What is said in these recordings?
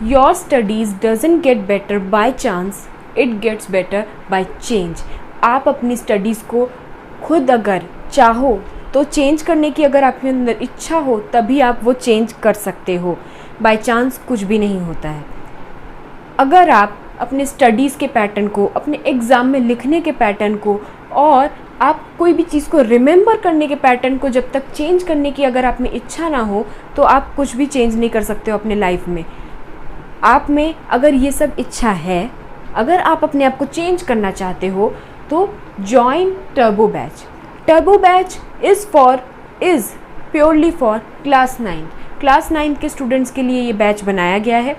Your studies doesn't get better by chance, it gets better by change. आप अपनी studies को खुद अगर चाहो तो चेंज करने की अगर आपके अंदर इच्छा हो तभी आप वो चेंज कर सकते हो। बाय चांस कुछ भी नहीं होता है। अगर आप अपने स्टडीज़ के पैटर्न को, अपने एग्ज़ाम में लिखने के पैटर्न को और आप कोई भी चीज़ को रिमेंबर करने के पैटर्न को जब तक चेंज करने की अगर आप में इच्छा ना हो तो आप कुछ भी चेंज नहीं कर सकते हो अपने लाइफ में। आप में अगर ये सब इच्छा है, अगर आप अपने आप को चेंज करना चाहते हो तो join turbo batch. Turbo batch is purely for class 9 के स्टूडेंट्स के लिए ये बैच बनाया गया है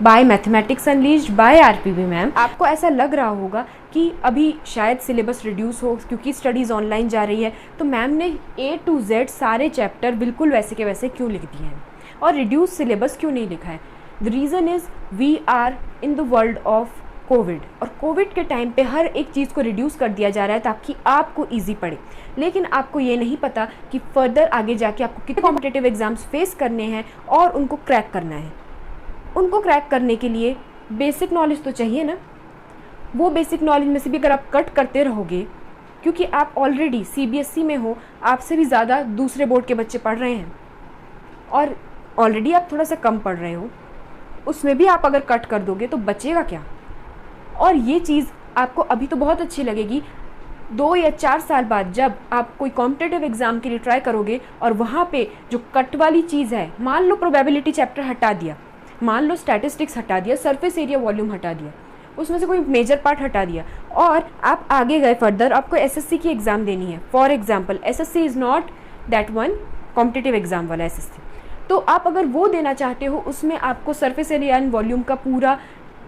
बाय मैथमेटिक्स अनलीज्ड बाय आरपीवी मैम। आपको ऐसा लग रहा होगा कि अभी शायद सिलेबस रिड्यूस हो क्योंकि स्टडीज़ ऑनलाइन जा रही है, तो मैम ने A to Z सारे चैप्टर बिल्कुल वैसे के वैसे क्यों लिख दिए हैं और रिड्यूस सिलेबस क्यों नहीं लिखा है? The reason is we are in the world of covid, और कोविड के टाइम पे हर एक चीज़ को रिड्यूस कर दिया जा रहा है ताकि आपको ईजी पड़े। लेकिन आपको ये नहीं पता कि फर्दर आगे जाके आपको कितने कॉम्पिटिटिव एग्ज़ाम्स फेस करने हैं और उनको क्रैक करना है। उनको क्रैक करने के लिए बेसिक नॉलेज तो चाहिए ना। वो बेसिक नॉलेज में से भी अगर आप कट करते रहोगे, क्योंकि आप ऑलरेडी CBSE में हो, आपसे भी ज़्यादा दूसरे बोर्ड के बच्चे पढ़ रहे हैं और ऑलरेडी आप थोड़ा सा कम पढ़ रहे हो, उसमें भी आप अगर कट कर दोगे तो बचेगा क्या? और ये चीज़ आपको अभी तो बहुत अच्छी लगेगी, 2 या 4 साल बाद जब आप कोई कॉम्पिटिटिव एग्ज़ाम के लिए ट्राई करोगे और वहाँ पे जो कट वाली चीज़ है, मान लो प्रोबेबिलिटी चैप्टर हटा दिया, मान लो स्टैटिस्टिक्स हटा दिया, सरफेस एरिया वॉल्यूम हटा दिया, उसमें से कोई मेजर पार्ट हटा दिया और आप आगे गए फर्दर, आपको SSC की एग्ज़ाम देनी है। For example SSC is not that one competitive exam वाला SSC। तो आप अगर वो देना चाहते हो, उसमें आपको सरफेस एरिया एंड वॉल्यूम का पूरा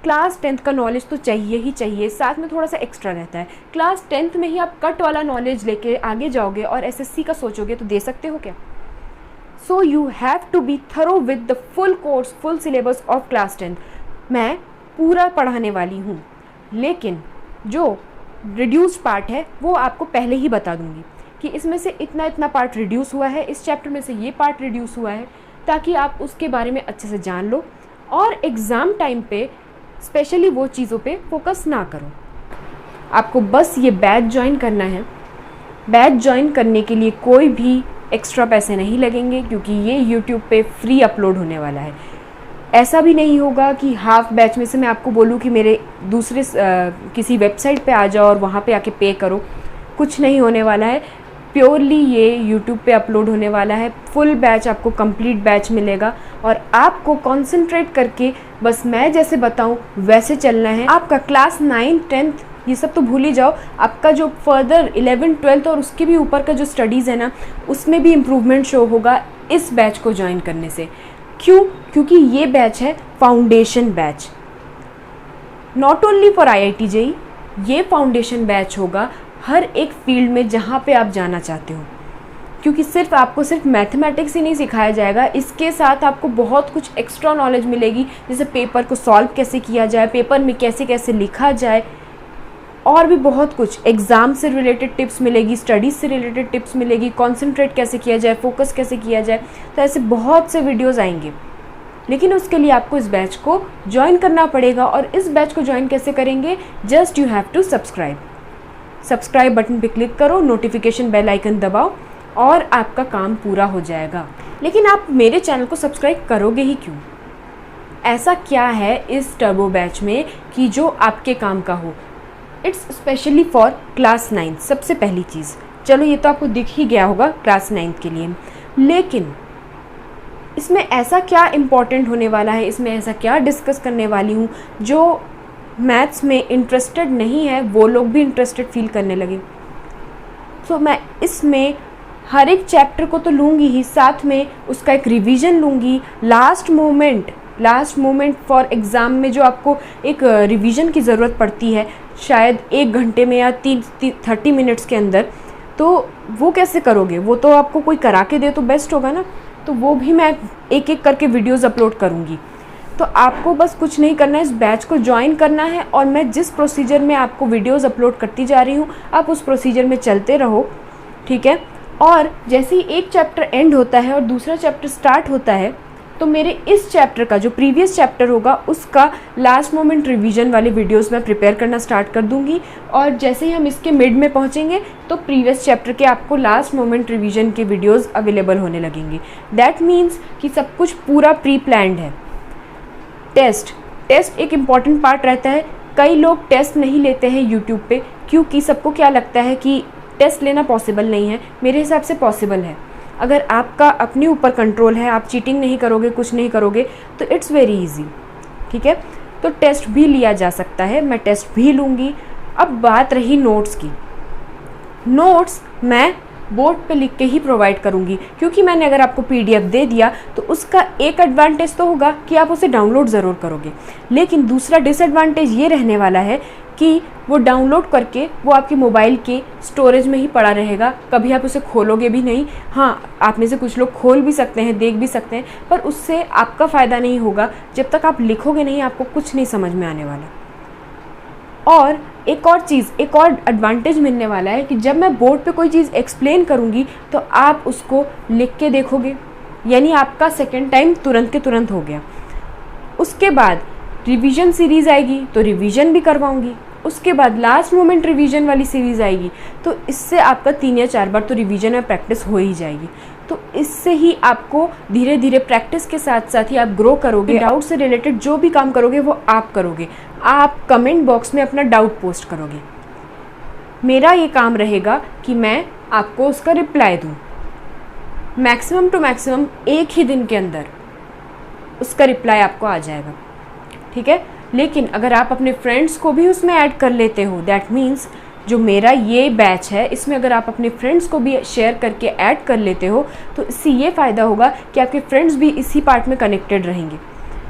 क्लास 10th का नॉलेज तो चाहिए ही चाहिए, साथ में थोड़ा सा एक्स्ट्रा रहता है। क्लास 10th में ही आप कट वाला नॉलेज लेके आगे जाओगे और SSC का सोचोगे तो दे सकते हो क्या? So you have to be thorough with the full course, full syllabus of class 10th। मैं पूरा पढ़ाने वाली हूँ, लेकिन जो रिड्यूस्ड पार्ट है वो आपको पहले ही बता दूँगी कि इसमें से इतना इतना पार्ट रिड्यूस हुआ है, इस चैप्टर में से ये पार्ट रिड्यूस हुआ है, ताकि आप उसके बारे में अच्छे से जान लो और एग्ज़ाम टाइम पे स्पेशली वो चीज़ों पे फोकस ना करो। आपको बस ये बैच ज्वाइन करना है। बैच ज्वाइन करने के लिए कोई भी एक्स्ट्रा पैसे नहीं लगेंगे क्योंकि ये यूट्यूब पे फ्री अपलोड होने वाला है। ऐसा भी नहीं होगा कि हाफ बैच में से मैं आपको बोलूँ कि मेरे दूसरे किसी वेबसाइट पे आ जाओ और वहाँ पे आके पे करो। कुछ नहीं होने वाला है, प्योरली ये यूट्यूब पे अपलोड होने वाला है। फुल बैच आपको कंप्लीट बैच मिलेगा और आपको कंसंट्रेट करके बस मैं जैसे बताऊं वैसे चलना है। आपका क्लास 9, 10th ये सब तो भूल ही जाओ, आपका जो फर्दर 11, 12th और उसके भी ऊपर का जो स्टडीज़ है ना, उसमें भी इम्प्रूवमेंट शो होगा इस बैच को ज्वाइन करने से। क्यों? क्योंकि ये बैच है foundation batch, not only for IIT JEE, ये फाउंडेशन बैच होगा हर एक फील्ड में जहाँ पे आप जाना चाहते हो। क्योंकि आपको सिर्फ मैथमेटिक्स ही नहीं सिखाया जाएगा, इसके साथ आपको बहुत कुछ एक्स्ट्रा नॉलेज मिलेगी, जैसे पेपर को सॉल्व कैसे किया जाए, पेपर में कैसे कैसे लिखा जाए, और भी बहुत कुछ। एग्ज़ाम से रिलेटेड टिप्स मिलेगी, स्टडीज़ से रिलेटेड टिप्स मिलेगी, कॉन्सेंट्रेट कैसे किया जाए, फोकस कैसे किया जाए। तो ऐसे बहुत से वीडियोज़ आएंगे, लेकिन उसके लिए आपको इस बैच को ज्वाइन करना पड़ेगा। और इस बैच को ज्वाइन कैसे करेंगे? Just you have to subscribe button पे क्लिक करो, नोटिफिकेशन बेल आइकन दबाओ और आपका काम पूरा हो जाएगा। लेकिन आप मेरे चैनल को सब्सक्राइब करोगे ही क्यों? ऐसा क्या है इस टर्बो बैच में कि जो आपके काम का हो? It's specially for class 9। सबसे पहली चीज़, चलो ये तो आपको दिख ही गया होगा क्लास 9 के लिए, लेकिन इसमें ऐसा क्या इम्पोर्टेंट होने वाला है, इसमें ऐसा क्या डिस्कस करने वाली हूँ जो मैथ्स में इंटरेस्टेड नहीं है वो लोग भी इंटरेस्टेड फील करने लगे। तो मैं इसमें हर एक चैप्टर को तो लूँगी ही, साथ में उसका एक रिवीजन लूँगी। लास्ट मोमेंट फॉर एग्ज़ाम में जो आपको एक रिवीजन की ज़रूरत पड़ती है, शायद 1 घंटे में या 30 मिनट्स के अंदर, तो वो कैसे करोगे? वो तो आपको कोई करा के दे तो बेस्ट होगा ना। तो वो भी मैं एक एक करके वीडियोज़ अपलोड करूँगी। तो आपको बस कुछ नहीं करना है, इस बैच को ज्वाइन करना है और मैं जिस प्रोसीजर में आपको वीडियोज़ अपलोड करती जा रही हूँ, आप उस प्रोसीजर में चलते रहो, ठीक है? और जैसे ही एक चैप्टर एंड होता है और दूसरा चैप्टर स्टार्ट होता है, तो मेरे इस चैप्टर का जो प्रीवियस चैप्टर होगा उसका लास्ट मोमेंट रिवीजन वाले वीडियोस मैं प्रिपेयर करना स्टार्ट कर दूंगी, और जैसे ही हम इसके मिड में पहुंचेंगे तो प्रीवियस चैप्टर के आपको लास्ट मोमेंट रिवीजन के वीडियोस अवेलेबल होने लगेंगे। दैट मीन्स कि सब कुछ पूरा प्री प्लान्ड है। टेस्ट एक इम्पॉर्टेंट पार्ट रहता है। कई लोग टेस्ट नहीं लेते हैं यूट्यूब पे, क्योंकि सबको क्या लगता है कि टेस्ट लेना पॉसिबल नहीं है। मेरे हिसाब से पॉसिबल है। अगर आपका अपने ऊपर कंट्रोल है, आप चीटिंग नहीं करोगे, कुछ नहीं करोगे, तो इट्स वेरी इजी। ठीक है, तो टेस्ट भी लिया जा सकता है, मैं टेस्ट भी लूँगी। अब बात रही नोट्स की। नोट्स मैं बोर्ड पे लिख के ही प्रोवाइड करूँगी, क्योंकि मैंने अगर आपको पीडीएफ दे दिया तो उसका एक एडवांटेज तो होगा कि आप उसे डाउनलोड ज़रूर करोगे, लेकिन दूसरा डिसएडवांटेज ये रहने वाला है कि वो डाउनलोड करके वो आपके मोबाइल के स्टोरेज में ही पड़ा रहेगा, कभी आप उसे खोलोगे भी नहीं। हाँ, आप में से कुछ लोग खोल भी सकते हैं, देख भी सकते हैं, पर उससे आपका फ़ायदा नहीं होगा। जब तक आप लिखोगे नहीं, आपको कुछ नहीं समझ में आने वाला। और एक और चीज़, एक और एडवांटेज मिलने वाला है कि जब मैं बोर्ड पे कोई चीज़ एक्सप्लेन करूँगी तो आप उसको लिख के देखोगे, यानी आपका सेकेंड टाइम तुरंत के तुरंत हो गया। उसके बाद रिवीजन सीरीज़ आएगी तो रिवीजन भी करवाऊँगी। उसके बाद लास्ट मोमेंट रिवीजन वाली सीरीज़ आएगी, तो इससे आपका 3 या 4 बार तो रिवीजन में प्रैक्टिस हो ही जाएगी। तो इससे ही आपको धीरे धीरे प्रैक्टिस के साथ साथ ही आप ग्रो करोगे। डाउट से रिलेटेड जो भी काम करोगे वो आप करोगे। आप कमेंट बॉक्स में अपना डाउट पोस्ट करोगे। मेरा ये काम रहेगा कि मैं आपको उसका रिप्लाई दूँ। मैक्सिमम टू मैक्सिमम एक ही दिन के अंदर उसका रिप्लाई आपको आ जाएगा। ठीक है, लेकिन अगर आप अपने फ्रेंड्स को भी उसमें ऐड कर लेते हो, दैट मीन्स जो मेरा ये बैच है इसमें अगर आप अपने फ्रेंड्स को भी शेयर करके ऐड कर लेते हो, तो इससे ये फ़ायदा होगा कि आपके फ्रेंड्स भी इसी पार्ट में कनेक्टेड रहेंगे।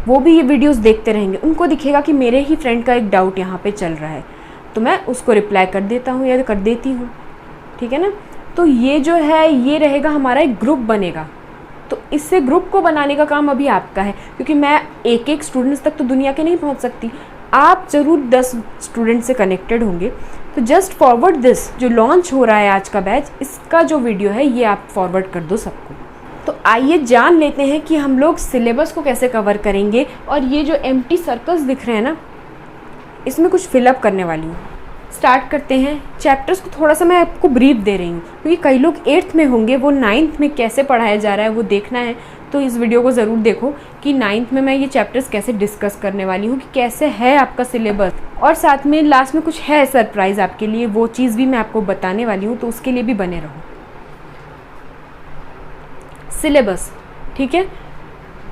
वो भी ये वीडियोस देखते रहेंगे, उनको दिखेगा कि मेरे ही फ्रेंड का एक डाउट यहाँ पे चल रहा है, तो मैं उसको रिप्लाई कर देता हूँ या कर देती हूँ। ठीक है ना, तो ये जो है ये रहेगा हमारा एक ग्रुप बनेगा। तो इससे ग्रुप को बनाने का काम अभी आपका है, क्योंकि मैं एक एक स्टूडेंट्स तक तो दुनिया के नहीं पहुंच सकती। आप ज़रूर 10 स्टूडेंट से कनेक्टेड होंगे, तो जस्ट फॉरवर्ड दिस जो लॉन्च हो रहा है आज का बैच, इसका जो वीडियो है ये आप फॉरवर्ड कर दो सबको। तो आइए जान लेते हैं कि हम लोग सिलेबस को कैसे कवर करेंगे। और ये जो एम्प्टी सर्कल्स दिख रहे हैं ना, इसमें कुछ फिलअप करने वाली हूँ। स्टार्ट करते हैं। चैप्टर्स को थोड़ा सा मैं आपको ब्रीफ दे रही हूँ, क्योंकि कई लोग 8th में होंगे, वो 9th में कैसे पढ़ाया जा रहा है वो देखना है। तो इस वीडियो को ज़रूर देखो कि 9th में मैं ये चैप्टर्स कैसे डिस्कस करने वाली हूँ, कि कैसे है आपका सिलेबस, और साथ में लास्ट में कुछ है सरप्राइज़ आपके लिए, वो चीज़ भी मैं आपको बताने वाली हूँ, तो उसके लिए भी बने रहो। सिलेबस, ठीक है।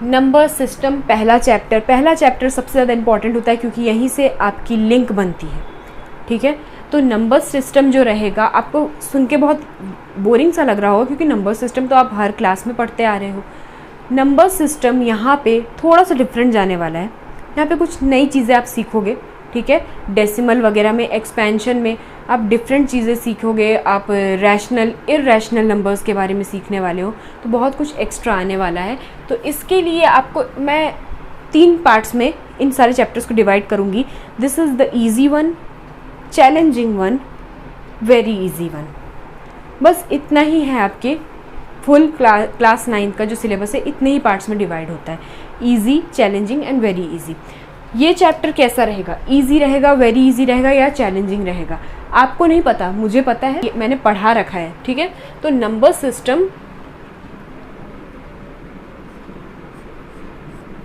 नंबर सिस्टम पहला चैप्टर सबसे ज़्यादा इंपॉर्टेंट होता है, क्योंकि यहीं से आपकी लिंक बनती है। ठीक है, तो नंबर सिस्टम जो रहेगा, आपको सुन के बहुत बोरिंग सा लग रहा होगा, क्योंकि नंबर सिस्टम तो आप हर क्लास में पढ़ते आ रहे हो। नंबर सिस्टम यहाँ पे थोड़ा सा डिफरेंट जाने वाला है। यहाँ पे कुछ नई चीज़ें आप सीखोगे। ठीक है, डेसिमल वगैरह में, एक्सपेंशन में आप डिफरेंट चीज़ें सीखोगे। आप रैशनल इरैशनल नंबर्स के बारे में सीखने वाले हो, तो बहुत कुछ एक्स्ट्रा आने वाला है। तो इसके लिए आपको मैं 3 पार्ट्स में इन सारे चैप्टर्स को डिवाइड करूँगी। This is the easy one, challenging one, very easy one. बस इतना ही है। आपके फुल क्लास 9 का जो सिलेबस है इतने ही पार्ट्स में डिवाइड होता है, easy, challenging and very easy. ये चैप्टर कैसा रहेगा, इजी रहेगा, वेरी इजी रहेगा या चैलेंजिंग रहेगा, आपको नहीं पता, मुझे पता है, मैंने पढ़ा रखा है। ठीक है, तो नंबर सिस्टम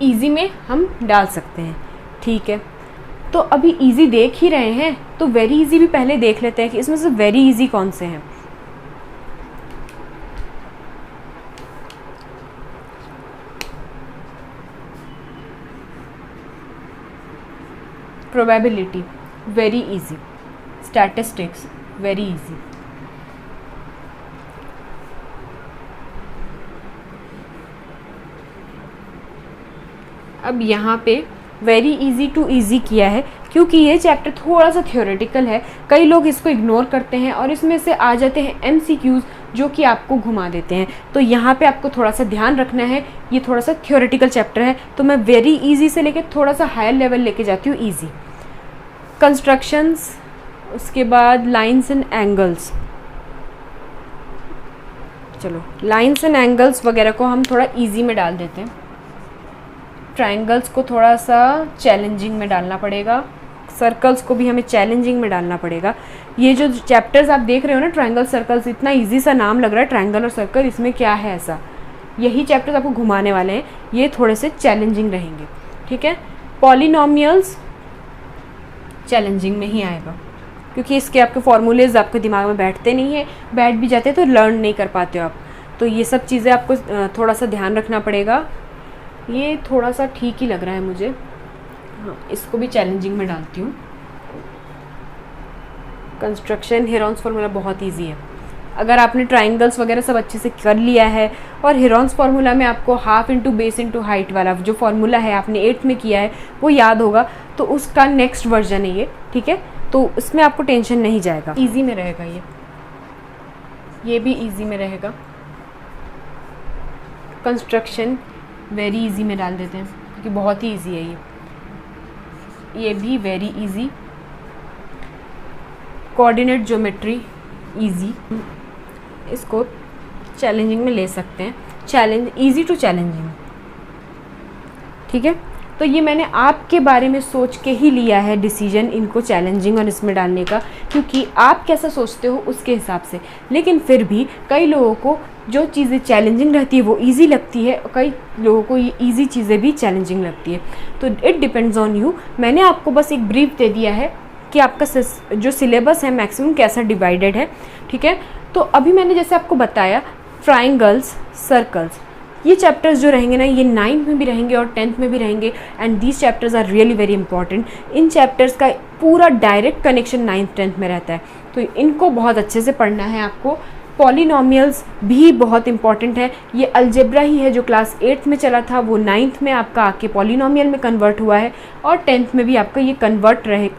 इजी में हम डाल सकते हैं। ठीक है, तो अभी इजी देख ही रहे हैं, तो वेरी इजी भी पहले देख लेते हैं कि इसमें से वेरी इजी कौन से हैं। Probability very easy, statistics very easy, अब यहाँ पे वेरी इजी टू इजी किया है, क्योंकि ये चैप्टर थोड़ा सा थ्योरेटिकल है। कई लोग इसको इग्नोर करते हैं और इसमें से आ जाते हैं MCQs, जो कि आपको घुमा देते हैं। तो यहाँ पे आपको थोड़ा सा ध्यान रखना है, ये थोड़ा सा थ्योरेटिकल चैप्टर है, तो मैं वेरी इजी से लेके थोड़ा सा हायर लेवल लेके जाती हूँ इजी। कंस्ट्रक्शंस, उसके बाद लाइन्स एंड एंगल्स। चलो लाइन्स एंड एंगल्स वगैरह को हम थोड़ा इजी में डाल देते हैं। ट्रायंगल्स को थोड़ा सा चैलेंजिंग में डालना पड़ेगा, सर्कल्स को भी हमें चैलेंजिंग में डालना पड़ेगा। ये जो चैप्टर्स आप देख रहे हो ना, ट्रायंगल सर्कल्स, इतना इजी सा नाम लग रहा है ट्रायंगल और सर्कल, इसमें क्या है ऐसा, यही चैप्टर्स आपको घुमाने वाले हैं, ये थोड़े से चैलेंजिंग रहेंगे, ठीक है। पॉलिनोमियल्स चैलेंजिंग में ही आएगा, क्योंकि इसके आपके फॉर्मूलेज आपके दिमाग में बैठते नहीं है, बैठ भी जाते हैं तो लर्न नहीं कर पाते हो आप। तो ये सब चीज़ें आपको थोड़ा सा ध्यान रखना पड़ेगा। ये थोड़ा सा ठीक ही लग रहा है मुझे, हाँ, इसको भी चैलेंजिंग में डालती हूँ। कंस्ट्रक्शन हेरॉन्स फार्मूला बहुत इजी है, अगर आपने ट्राइंगल्स वगैरह सब अच्छे से कर लिया है, और हेरॉन्स फार्मूला में आपको half into base into height वाला जो फार्मूला है आपने 8th में किया है वो याद होगा, तो उसका नेक्स्ट वर्जन है ये, ठीक है। तो इसमें आपको टेंशन नहीं जाएगा, इजी में रहेगा ये भी इजी में रहेगा। कंस्ट्रक्शन वेरी इजी में डाल देते हैं, क्योंकि बहुत ही इजी है ये भी very easy. Coordinate geometry easy, इसको चैलेंजिंग में ले सकते हैं, चैलेंज इजी टू चैलेंजिंग, ठीक है। तो ये मैंने आपके बारे में सोच के ही लिया है डिसीजन इनको चैलेंजिंग और इसमें डालने का, क्योंकि आप कैसा सोचते हो उसके हिसाब से। लेकिन फिर भी कई लोगों को जो चीज़ें चैलेंजिंग रहती है वो इजी लगती है, और कई लोगों को ये इजी चीज़ें भी चैलेंजिंग लगती है, तो इट डिपेंड्स ऑन यू। मैंने आपको बस एक ब्रीफ दे दिया है कि आपका जो सिलेबस है मैक्सिमम कैसा डिवाइडेड है, ठीक है। तो अभी मैंने जैसे आपको बताया ट्राइंगल्स, सर्कल्स, ये चैप्टर्स जो रहेंगे ना, ये 9th में भी रहेंगे और 10th में भी रहेंगे, and these chapters are really very important. इन चैप्टर्स का पूरा डायरेक्ट कनेक्शन 9th 10th में रहता है, तो इनको बहुत अच्छे से पढ़ना है आपको। पॉलिनोमियल्स भी बहुत इंपॉर्टेंट है, ये अलजेब्रा ही है जो क्लास 8th में चला था, वो 9th में आपका आके पॉलिनोमियल में कन्वर्ट हुआ है, और 10th में भी आपका ये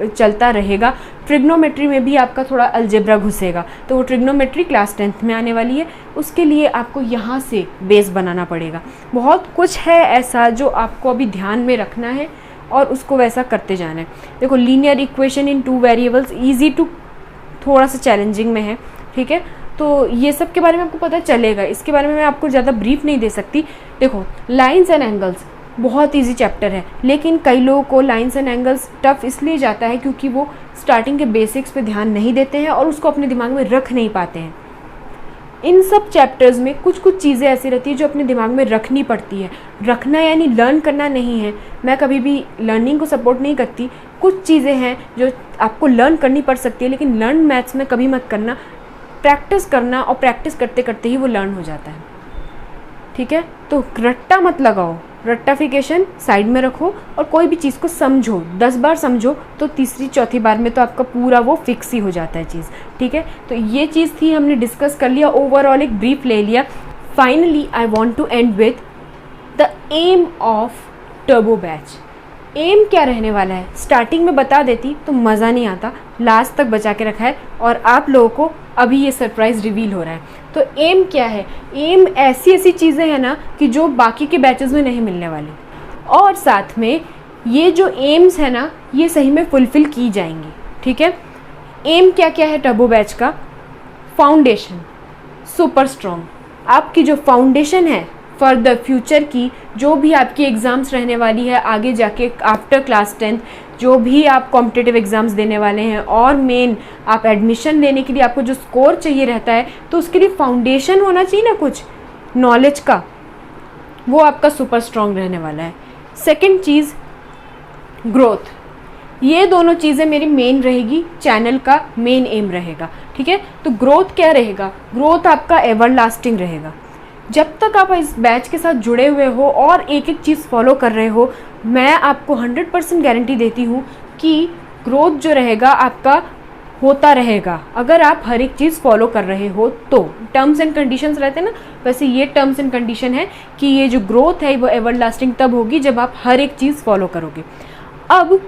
चलता रहेगा। ट्रिग्नोमेट्री में भी आपका थोड़ा अलजेब्रा घुसेगा, तो वो ट्रिग्नोमेट्री क्लास 10th में आने वाली है, उसके लिए आपको यहाँ से बेस बनाना पड़ेगा। बहुत कुछ है ऐसा जो आपको अभी ध्यान में रखना है और उसको वैसा करते जाना है। देखो, linear equation in 2 variables easy to थोड़ा सा चैलेंजिंग में है, ठीक है। तो ये सब के बारे में आपको पता चलेगा, इसके बारे में मैं आपको ज़्यादा ब्रीफ नहीं दे सकती। देखो, लाइंस एंड एंगल्स बहुत इजी चैप्टर है, लेकिन कई लोगों को लाइंस एंड एंगल्स टफ इसलिए जाता है क्योंकि वो स्टार्टिंग के बेसिक्स पे ध्यान नहीं देते हैं और उसको अपने दिमाग में रख नहीं पाते हैं। इन सब चैप्टर्स में कुछ कुछ चीज़ें ऐसी रहती है जो अपने दिमाग में रखनी पड़ती है। रखना यानी लर्न करना नहीं है, मैं कभी भी लर्निंग को सपोर्ट नहीं करती। कुछ चीज़ें हैं जो आपको लर्न करनी पड़ सकती है, लेकिन लर्न मैथ्स में कभी मत करना, प्रैक्टिस करना, और प्रैक्टिस करते करते ही वो लर्न हो जाता है, ठीक है। तो रट्टा मत लगाओ, रट्टाफिकेशन साइड में रखो और कोई भी चीज़ को समझो, 10 बार समझो तो तीसरी चौथी बार में तो आपका पूरा वो फिक्स ही हो जाता है चीज़, ठीक है। तो ये चीज़ थी, हमने डिस्कस कर लिया, ओवरऑल एक ब्रीफ ले लिया। Finally I want to end with the aim of turbo batch. Aim क्या रहने वाला है स्टार्टिंग में बता देती तो मज़ा नहीं आता, लास्ट तक बचा के रखा है, और आप लोगों को अभी ये सरप्राइज़ रिवील हो रहा है। तो एम क्या है? एम ऐसी ऐसी चीज़ें हैं ना कि जो बाकी के बैचेस में नहीं मिलने वाली, और साथ में ये जो एम्स है ना ये सही में फुलफ़िल की जाएंगी, ठीक है। एम क्या क्या है टर्बो बैच का? फाउंडेशन सुपर स्ट्रॉन्ग, आपकी जो फाउंडेशन है फॉर द फ्यूचर की, जो भी आपकी एग्ज़ाम्स रहने वाली है आगे जाके आफ्टर क्लास 10th, जो भी आप कॉम्पिटिटिव एग्ज़ाम्स देने वाले हैं, और मेन आप एडमिशन लेने के लिए आपको जो स्कोर चाहिए रहता है, तो उसके लिए फाउंडेशन होना चाहिए ना कुछ नॉलेज का, वो आपका सुपर स्ट्रॉन्ग रहने वाला है। सेकंड चीज़ ग्रोथ, ये दोनों चीज़ें मेरी मेन रहेगी, चैनल का मेन एम रहेगा, ठीक है। तो ग्रोथ क्या रहेगा? ग्रोथ आपका एवरलास्टिंग रहेगा। जब तक आप इस बैच के साथ जुड़े हुए हो और एक एक चीज़ फॉलो कर रहे हो, मैं आपको 100% गारंटी देती हूँ कि ग्रोथ जो रहेगा आपका होता रहेगा, अगर आप हर एक चीज़ फॉलो कर रहे हो तो। टर्म्स एंड कंडीशंस रहते हैं ना, वैसे ये टर्म्स एंड कंडीशन है कि ये जो ग्रोथ है वो एवरलास्टिंग तब होगी जब आप हर एक चीज़ फॉलो करोगे। अब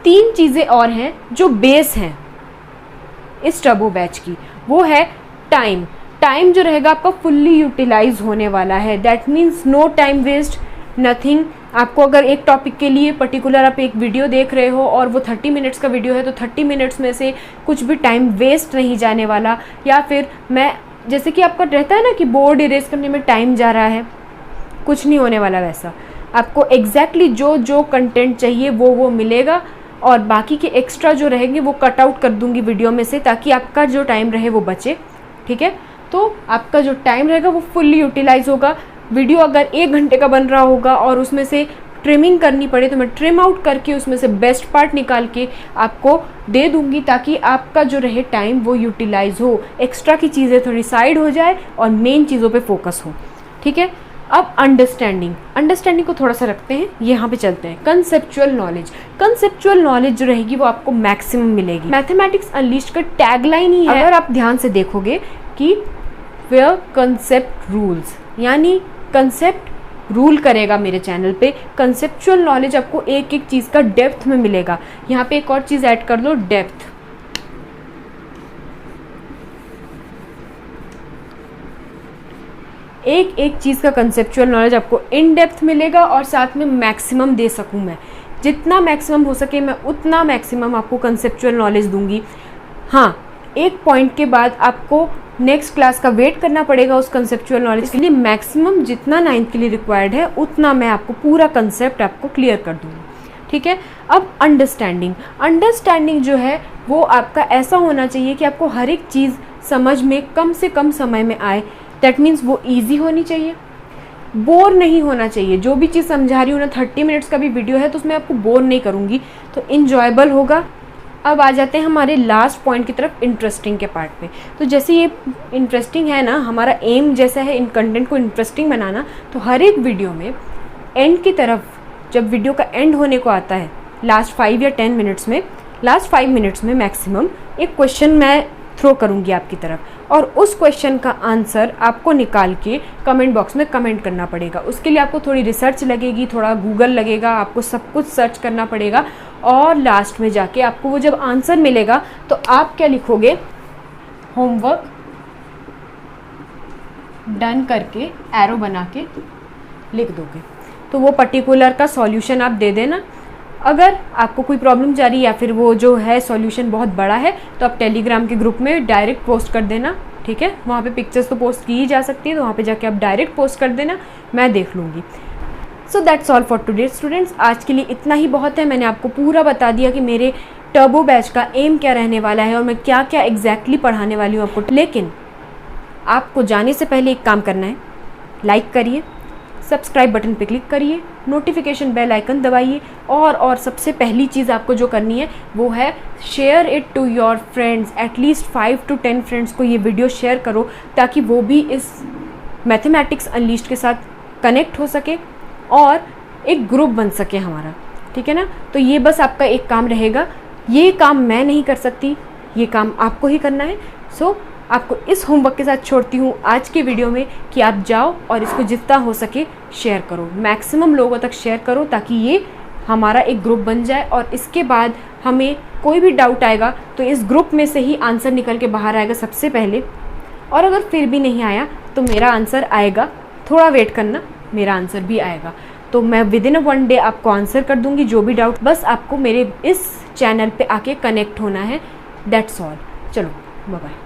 3 चीज़ें और हैं जो बेस हैं इस टर्बो बैच की, वो है टाइम। टाइम जो रहेगा आपका फुल्ली यूटिलाइज होने वाला है, that means no time waste, nothing. आपको अगर एक टॉपिक के लिए पर्टिकुलर आप एक वीडियो देख रहे हो और वो 30 मिनट्स का वीडियो है, तो 30 मिनट्स में से कुछ भी टाइम वेस्ट नहीं जाने वाला। या फिर मैं जैसे कि आपका रहता है ना कि बोर्ड इरेज करने में टाइम जा रहा है, कुछ नहीं होने वाला वैसा। आपको एग्जैक्टली जो जो कंटेंट चाहिए वो मिलेगा, और बाकी के एक्स्ट्रा जो रहेंगे वो कट आउट कर दूंगी वीडियो में से, ताकि आपका जो टाइम रहे वो बचे। ठीक है, तो आपका जो टाइम रहेगा वो फुल्ली यूटिलाइज होगा। वीडियो अगर 1 घंटे का बन रहा होगा और उसमें से ट्रिमिंग करनी पड़े तो मैं ट्रिम आउट करके उसमें से बेस्ट पार्ट निकाल के आपको दे दूंगी, ताकि आपका जो रहे टाइम वो यूटिलाइज हो, एक्स्ट्रा की चीज़ें थोड़ी साइड हो जाए और मेन चीज़ों पे फोकस हो। ठीक है, अब अंडरस्टैंडिंग को थोड़ा सा रखते हैं, यहाँ पे चलते हैं। कंसेप्चुअल नॉलेज जो रहेगी वो आपको मैक्सिमम मिलेगी। मैथमेटिक्स अनलीस्ड का टैगलाइन ही है, अगर आप ध्यान से देखोगे, कि वेयर कंसेप्ट रूल्स, यानी कंसेप्ट रूल करेगा मेरे चैनल पे। कंसेप्चुअल नॉलेज आपको एक एक चीज़ का डेप्थ में मिलेगा। यहाँ पे एक और चीज़ ऐड कर दो, डेप्थ। एक एक चीज़ का कंसेप्चुअल नॉलेज आपको इन डेप्थ मिलेगा, और साथ में मैक्सिमम दे सकूँ मैं, जितना मैक्सिमम हो सके मैं उतना मैक्सिमम आपको कंसेप्चुअल नॉलेज दूंगी। हाँ, एक पॉइंट के बाद आपको नेक्स्ट क्लास का वेट करना पड़ेगा उस कंसेप्चुअल नॉलेज के लिए। मैक्सिमम जितना 9th के लिए रिक्वायर्ड है उतना मैं आपको पूरा कंसेप्ट आपको क्लियर कर दूँगी। ठीक है, अब अंडरस्टैंडिंग जो है वो आपका ऐसा होना चाहिए कि आपको हर एक चीज़ समझ में कम से कम समय में आए। दैट मीन्स वो ईजी होनी चाहिए, बोर नहीं होना चाहिए। जो भी चीज़ समझा रही हूँ ना, 30 मिनट्स का भी वीडियो है तो उसमें आपको बोर नहीं करूँगी, तो इन्जॉयबल होगा। अब आ जाते हैं हमारे लास्ट पॉइंट की तरफ, इंटरेस्टिंग के पार्ट पे। तो जैसे ये इंटरेस्टिंग है ना, हमारा एम जैसा है इन कंटेंट को इंटरेस्टिंग बनाना, तो हर एक वीडियो में एंड की तरफ, जब वीडियो का एंड होने को आता है लास्ट 5 या 10 मिनट्स में, लास्ट 5 मिनट्स में मैक्सिमम एक क्वेश्चन मैं थ्रो करूँगी आपकी तरफ, और उस क्वेश्चन का आंसर आपको निकाल के कमेंट बॉक्स में कमेंट करना पड़ेगा। उसके लिए आपको थोड़ी रिसर्च लगेगी, थोड़ा गूगल लगेगा, आपको सब कुछ सर्च करना पड़ेगा, और लास्ट में जाके आपको वो जब आंसर मिलेगा तो आप क्या लिखोगे, होमवर्क डन करके एरो बना के लिख दोगे। तो वो पर्टिकुलर का सॉल्यूशन आप दे देना। अगर आपको कोई प्रॉब्लम जा रही है या फिर वो जो है सॉल्यूशन बहुत बड़ा है, तो आप टेलीग्राम के ग्रुप में डायरेक्ट पोस्ट कर देना। ठीक है, वहाँ पे पिक्चर्स तो पोस्ट की ही जा सकती है, तो वहाँ पे जाके आप डायरेक्ट पोस्ट कर देना, मैं देख लूँगी। So that's all for today students. आज के लिए इतना ही बहुत है। मैंने आपको पूरा बता दिया कि मेरे टर्बो बैच का एम क्या रहने वाला है और मैं क्या क्या एग्जैक्टली पढ़ाने वाली हूँ आपको। लेकिन आपको जाने से पहले एक काम करना है, लाइक करिए, सब्सक्राइब बटन पे क्लिक करिए, नोटिफिकेशन बेल आइकन दबाइए, और सबसे पहली चीज़ आपको जो करनी है वो है share it to your friends. At least 5 to 10 friends को ये वीडियो शेयर करो, ताकि वो भी इस मैथमेटिक्स अनलीस्ड के साथ कनेक्ट हो सके और एक ग्रुप बन सके हमारा। ठीक है ना, तो ये बस आपका एक काम रहेगा। ये काम मैं नहीं कर सकती, ये काम आपको ही करना है। सो आपको इस होमवर्क के साथ छोड़ती हूँ आज के वीडियो में कि आप जाओ और इसको जितना हो सके शेयर करो, मैक्सिमम लोगों तक शेयर करो, ताकि ये हमारा एक ग्रुप बन जाए। और इसके बाद हमें कोई भी डाउट आएगा तो इस ग्रुप में से ही आंसर निकल के बाहर आएगा सबसे पहले। और अगर फिर भी नहीं आया तो मेरा आंसर आएगा, थोड़ा वेट करना, मेरा आंसर भी आएगा। तो मैं विदिन 1 डे आपको आंसर कर दूंगी जो भी डाउट। बस आपको मेरे इस चैनल पे आके कनेक्ट होना है। That's all. चलो, बाय बाय।